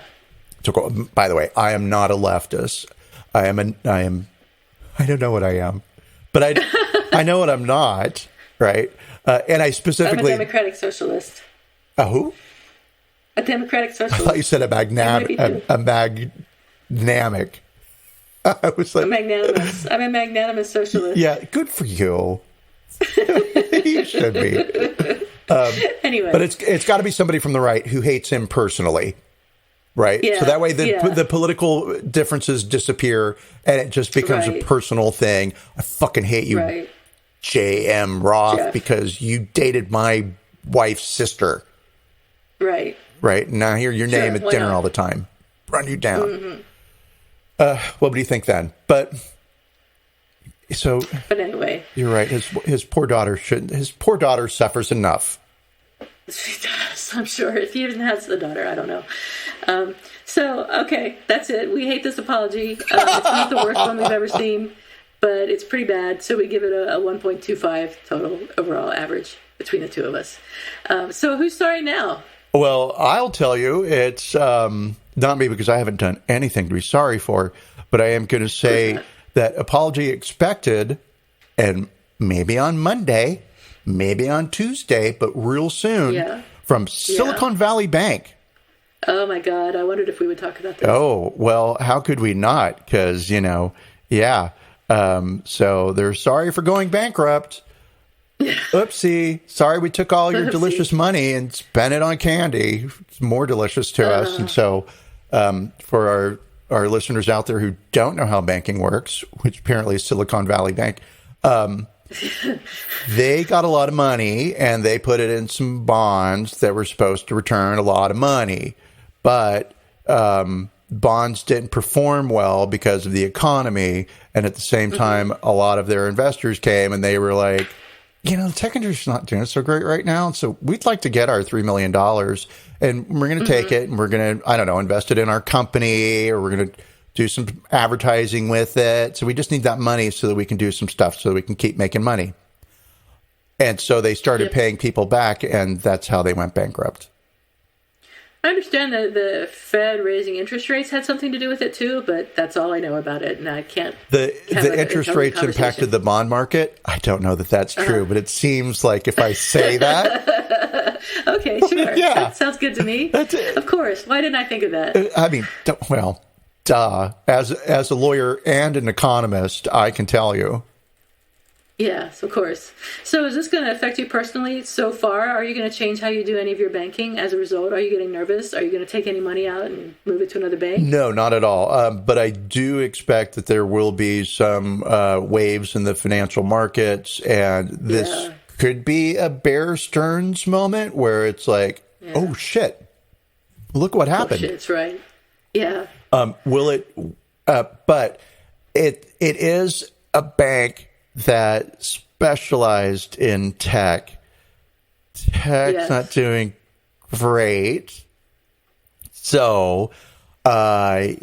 So, by the way, I am not a leftist. I don't know what I am, but I know what I'm not, right? And I specifically... I'm a democratic socialist. A who? A democratic socialist. I thought you said a magnamic. I was like... I'm a magnanimous socialist. Yeah, good for you. You should be. Anyway. But it's got to be somebody from the right who hates him personally, right? Yeah, so that way the political differences disappear and it just becomes a personal thing. I fucking hate you, J.M. Roth, because you dated my wife's sister. Right. Right. Now I hear your name at dinner all the time. Run you down. Mm-hmm. What do you think then? But anyway, you're right. His poor daughter suffers enough. She does, I'm sure. If he even has the daughter, I don't know. Okay, that's it. We hate this apology. It's not the worst one we've ever seen. but it's pretty bad. So we give it a 1.25 total overall average between the two of us. So who's sorry now? Well, I'll tell you, it's not me because I haven't done anything to be sorry for, but I am going to say that apology expected, and maybe on Monday, maybe on Tuesday, but real soon from Silicon Valley Bank. Oh, my God. I wondered if we would talk about this. Oh, well, how could we not? Because, so they're sorry for going bankrupt. Oopsie. Sorry we took all your delicious money and spent it on candy. It's more delicious to us. And so for our listeners out there who don't know how banking works, which apparently is Silicon Valley Bank, they got a lot of money and they put it in some bonds that were supposed to return a lot of money. But bonds didn't perform well because of the economy. And at the same time, a lot of their investors came and they were like, the tech industry's not doing so great right now. So we'd like to get our $3 million and we're going to take it and we're going to, invest it in our company, or we're going to do some advertising with it. So we just need that money so that we can do some stuff so that we can keep making money. And so they started paying people back, and that's how they went bankrupt. I understand that the Fed raising interest rates had something to do with it too, but that's all I know about it, and I can't. The interest rates impacted the bond market. I don't know that that's true, but it seems like if I say that, okay, sure, that sounds good to me. That's it. Of course. Why didn't I think of that? I mean, duh. As a lawyer and an economist, I can tell you. Yes, of course. So is this going to affect you personally so far? Are you going to change how you do any of your banking as a result? Are you getting nervous? Are you going to take any money out and move it to another bank? No, not at all. But I do expect that there will be some waves in the financial markets, and this could be a Bear Stearns moment where it's like, oh, shit, look what happened. Oh, shit, that's right. Yeah. Will it? But it is a bank that specialized in tech. Tech's not doing great. So I'm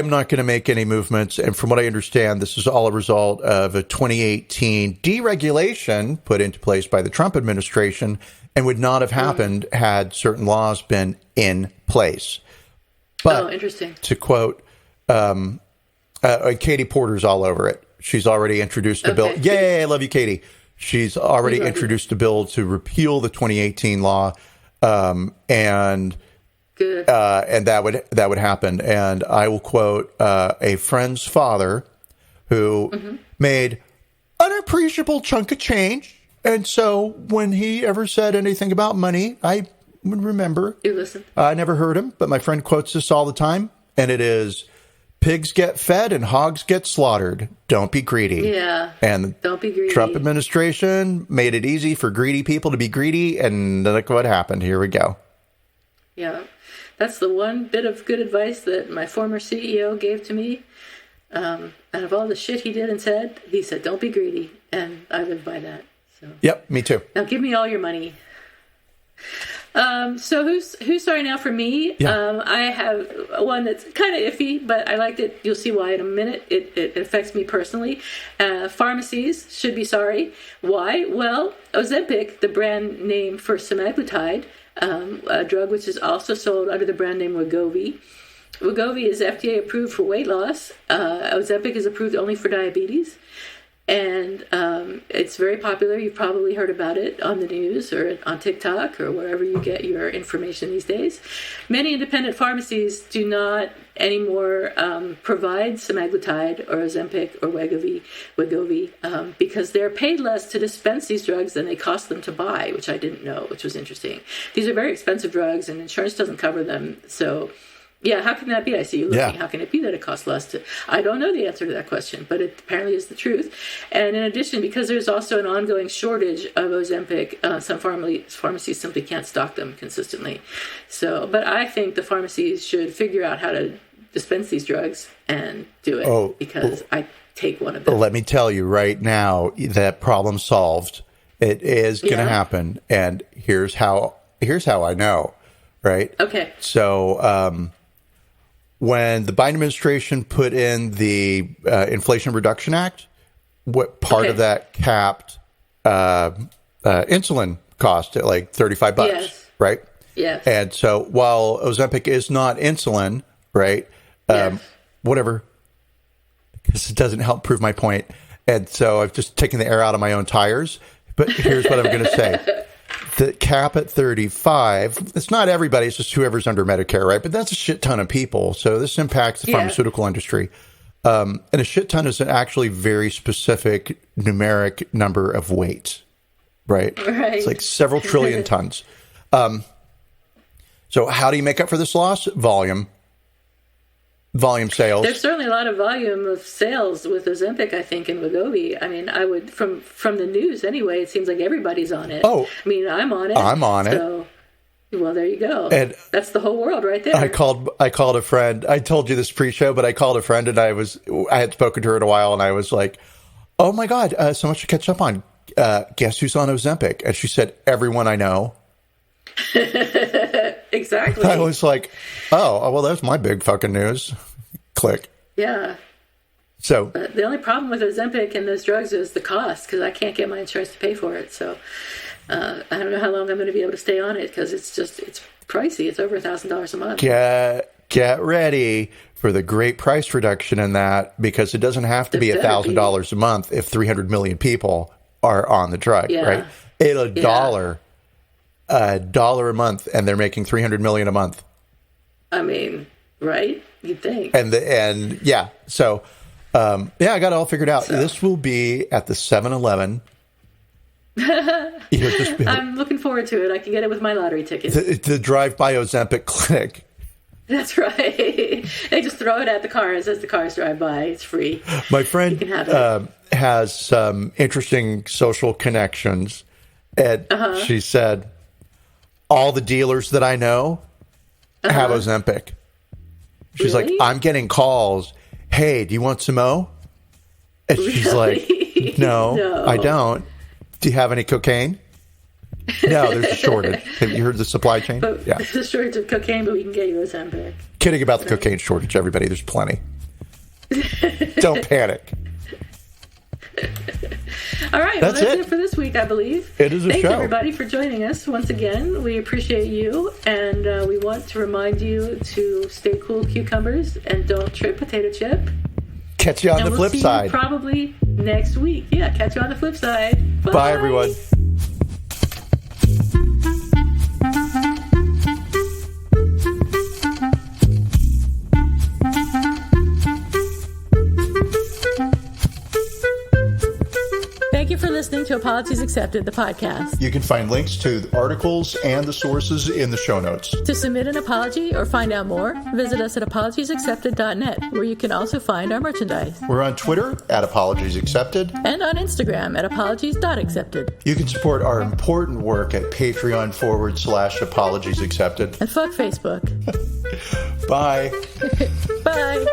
not going to make any movements. And from what I understand, this is all a result of a 2018 deregulation put into place by the Trump administration, and would not have happened had certain laws been in place. But interesting. To quote, Katie Porter's all over it. She's already introduced a bill. Yay, I love you, Katie. She's already introduced a bill to repeal the 2018 law, and that would happen. And I will quote a friend's father who made an appreciable chunk of change, and so when he ever said anything about money, I would remember. You listen. I never heard him, but my friend quotes this all the time, and it is, pigs get fed and hogs get slaughtered. Don't be greedy. Yeah. And don't be greedy. Trump administration made it easy for greedy people to be greedy, and look what happened. Here we go. Yeah. That's the one bit of good advice that my former CEO gave to me. Out of all the shit he did and said, he said, don't be greedy. And I live by that. So. Yep, me too. Now give me all your money. So who's sorry now for me? Yeah. I have one that's kind of iffy, but I liked it. You'll see why in a minute. It affects me personally. Pharmacies should be sorry. Why? Well, Ozempic, the brand name for semaglutide, a drug which is also sold under the brand name Wegovy. Wegovy is FDA approved for weight loss. Ozempic is approved only for diabetes. And it's very popular. You've probably heard about it on the news or on TikTok or wherever you get your information these days. Many independent pharmacies do not anymore provide semaglutide or Ozempic or Wegovy because they're paid less to dispense these drugs than they cost them to buy, which I didn't know, which was interesting. These are very expensive drugs and insurance doesn't cover them. So yeah, how can that be? I see you looking. Yeah. How can it be that it costs less to... I don't know the answer to that question, but it apparently is the truth. And in addition, because there's also an ongoing shortage of Ozempic, some pharmacies simply can't stock them consistently. So, but I think the pharmacies should figure out how to dispense these drugs and do it because I take one of them. Let me tell you right now, that problem solved. It is going to happen. And here's how I know, right? Okay. So, when the Biden administration put in the Inflation Reduction Act, what part of that capped insulin cost at like $35, yes. right? Yes. And so while Ozempic is not insulin, right? Yes. Whatever, because it doesn't help prove my point. And so I've just taken the air out of my own tires. But here's what I'm going to say. The cap at 35, it's not everybody, it's just whoever's under Medicare, right? But that's a shit ton of people. So this impacts the pharmaceutical industry. And a shit ton is an actually very specific numeric number of weights, right? It's like several trillion tons. So how do you make up for this loss? Volume sales. There's certainly a lot of volume of sales with Ozempic, I think, and Wegovy. I mean, I would, from the news anyway, it seems like everybody's on it. Oh. I mean, I'm on it. I'm on it. Well, there you go. And that's the whole world right there. I called a friend. I told you this pre-show, but I called a friend and I had spoken to her in a while and I was like, oh my God, so much to catch up on. Guess who's on Ozempic? And she said, everyone I know. Exactly. I was like, oh, well, that's my big fucking news. Click. Yeah. So the only problem with Ozempic and those drugs is the cost, because I can't get my insurance to pay for it. So I don't know how long I'm going to be able to stay on it, because it's pricey. It's over $1,000 a month. Get ready for the great price reduction in that, because it doesn't have to be $1,000 a month if 300 million people are on the drug, right? It's $1 a month, and they're making 300 million a month. I mean, right? You'd think. So I got it all figured out. So. This will be at the 7-Eleven. I'm looking forward to it. I can get it with my lottery ticket. The drive-by Ozempic clinic. That's right. They just throw it at the car. It says the cars drive by. It's free. My friend has some interesting social connections. And she said, all the dealers that I know have Ozempic. She's like, I'm getting calls. Hey, do you want some O? And she's like, no, I don't. Do you have any cocaine? No, there's a shortage. Have you heard the supply chain? There's a shortage of cocaine, but we can get you Ozempic. Kidding about the cocaine shortage, everybody. There's plenty. Don't panic. All right, that's it for this week, I believe. It is a show. Thanks, everybody, for joining us once again. We appreciate you, and we want to remind you to stay cool, cucumbers, and don't trip potato chip. Catch you on the flip side. You probably next week. Yeah, catch you on the flip side. Bye everyone. Thank you for listening to Apologies Accepted, the podcast. You can find links to the articles and the sources in the show notes. To submit an apology or find out more, visit us at apologiesaccepted.net, where you can also find our merchandise. We're on Twitter at Apologies Accepted. And on Instagram at apologies.accepted. You can support our important work at Patreon.com/Apologies Accepted. And fuck Facebook. Bye. Bye.